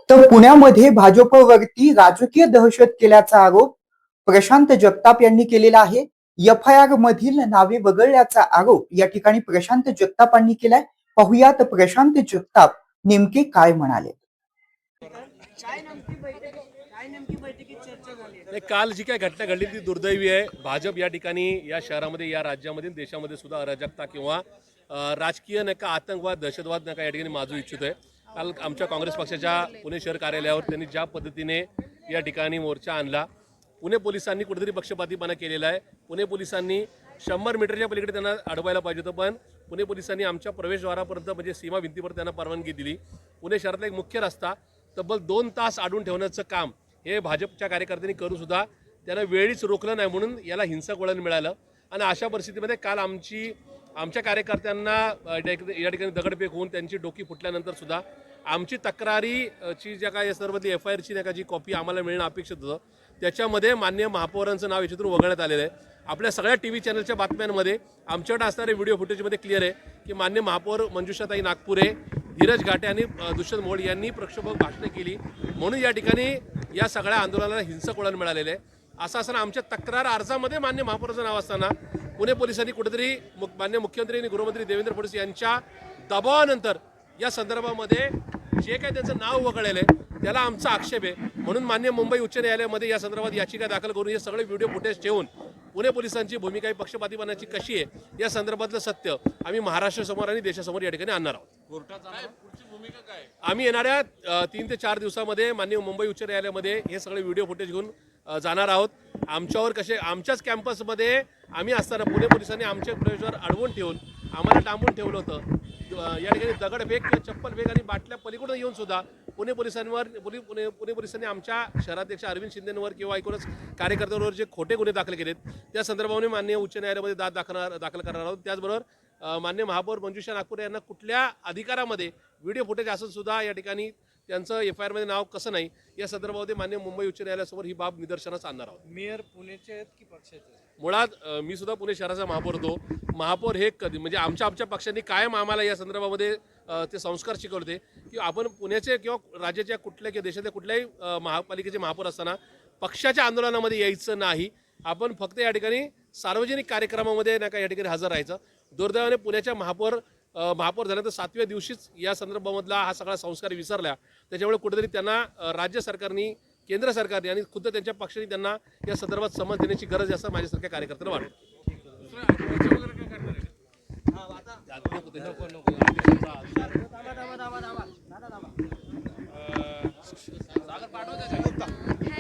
तर पुण्यामध्ये भाजपवरती राजकीय दहशत केल्याचा आरोप प्रशांत जगताप यांनी केलेला आहे। एफआयआर मधील नावे वगळल्याचा आरोप या ठिकाणी प्रशांत जगतापांनी केलाय। पाहुयात प्रशांत जगताप नेमके काय म्हणाले। काल जी काय घटना घडली ती दुर्दैवी आहे। भाजप या ठिकाणी या शहरामध्ये या राज्यामध्ये देशामध्ये सुद्धा अराजकता किंवा राजकीय नका आतंकवाद दहशतवाद नका या ठिकाणी माजू इच्छित आहे। काल आमच्या काँग्रेस पक्षाच्या पुणे शहर कार्यालयावर त्यांनी ज्या पद्धतीने या ठिकाणी मोर्चा आणला, पुणे पोलिसांनी कुठेतरी पक्षपातीपणा केलेला आहे। पुणे पोलिसांनी 100 मीटरच्या पलीकडे त्यांना अडवायला पाहिजे होतं, पण पुणे पोलिसांनी आमच्या प्रवेशद्वारापर्यंत म्हणजे सीमा भिंतीपर्यंत त्यांना परवानगी दिली। पुणे शहरातला एक मुख्य रस्ता तब्बल 2 तास अडवून ठेवण्याचं काम हे भाजपच्या कार्यकर्त्यांनी करू सुद्धा त्यांना वेळीच रोखलं नाही, म्हणून याला हिंसक वळण मिळालं। आणि अशा परिस्थितीमध्ये काल आमच्या कार्यकर्त्यांना या ठिकाणी दगडफेक होऊन त्यांची डोकी फुटल्यानंतर सुद्धा आमची तक्रारीची ज्या काय सर्वती एफआयआरची नाही का जी कॉपी आम्हाला मिळणं अपेक्षित होतं, त्याच्यामध्ये माननीय महापौरांचं नाव याच्यातून वगळण्यात आलेलं आहे। आपल्या सगळ्या टीव्ही चॅनलच्या बातम्यांमध्ये आमच्याकडे असणारे व्हिडिओ फुटेजमध्ये क्लिअर आहे की माननीय महापौर मंजुषाताई नागपुरे, धीरज घाटे आणि दुष्यंत मोड यांनी प्रक्षोभक भाषणे केली, म्हणून या ठिकाणी या सगळ्या आंदोलनाला हिंसक वळण मिळालेलं आहे। असं असताना आमच्या तक्रार अर्जामध्ये मान्य महापौराचं नाव असताना पुणे पोलिसांनी कुठेतरी मान्य मुख्यमंत्री आणि गृहमंत्री देवेंद्र फडणवीस यांच्या दबावानंतर या संदर्भामध्ये जे काही त्यांचं नाव वगळलेलं आहे त्याला आमचा आक्षेप आहे। म्हणून मान्य मुंबई उच्च न्यायालयामध्ये या संदर्भात याचिका दाखल करून हे सगळे व्हिडिओ फुटेज ठेवून पुणे पोलिसांची भूमिका पक्षपातीपणाची कशी आहे या संदर्भातलं सत्य आम्ही महाराष्ट्रासमोर आणि देशासमोर या ठिकाणी आणणार आहोत। आम्ही येणाऱ्या 3 ते 4 दिवसामध्ये माननीय मुंबई उच्च न्यायालयामध्ये हे सगळे व्हिडिओ फुटेज घेऊन जाणार आहोत। आमच्यावर आमच्याच कॅम्पसमध्ये आम्ही असताना पुणे पोलिसांनी आमच्या प्रवेशद्वार अडवून ठेवून आम्हाला डांबून ठेवलं होतं। या ठिकाणी दगडफेक किंवा चप्पलफेक आणि बाटल्या पलीकडून येऊन सुद्धा पुणे पोलिसांनी आमच्या शहराध्यक्ष अरविंद शिंदेंवर किंवा एकूणच कार्यकर्त्यांवर जे खोटे गुन्हे दाखल केलेत त्या संदर्भाने माननीय उच्च न्यायालयामध्ये दाखल करणार आहोत। त्याचबरोबर माननीय महापौर मंजुषा नागपुरे यांना कुठल्या अधिकारामध्ये व्हिडिओ फुटेज असून सुद्धा या ठिकाणी त्यांचं एफआयआरमध्ये नाव कसं नाही या संदर्भामध्ये माननीय मुंबई उच्च न्यायालयासमोर ही बाब निदर्शनास आणणार आहोत। मेयर पुण्याचे आहेत की पक्षाचे? मुळात मी सुद्धा पुणे शहराचा महापौर होतो। महापौर हे कधी म्हणजे आमच्या पक्षांनी कायम आम्हाला या संदर्भामध्ये ते संस्कार शिकवले की आपण पुण्याचे किंवा राज्याच्या कुठल्या किंवा देशातल्या कुठल्याही महापालिकेचे महापौर असताना पक्षाच्या आंदोलनामध्ये यायचं नाही। आपण फक्त या ठिकाणी सार्वजनिक कार्यक्रमामध्ये नाही का या ठिकाणी हजर राहायचं। दुर्दैवाने पुण्याच्या महापौर झाल्यानंतर 7व्या दिवशीच या संदर्भामधला हा सगळा संस्कार विसरला। त्याच्यामुळे कुठेतरी त्यांना राज्य सरकारने केंद्र सरकारने आणि खुद्द त्यांच्या पक्षाने त्यांना या संदर्भात समज देण्याची गरज आहे असं माझ्यासारख्या कार्यकर्त्यांना वाटतं। हॅलो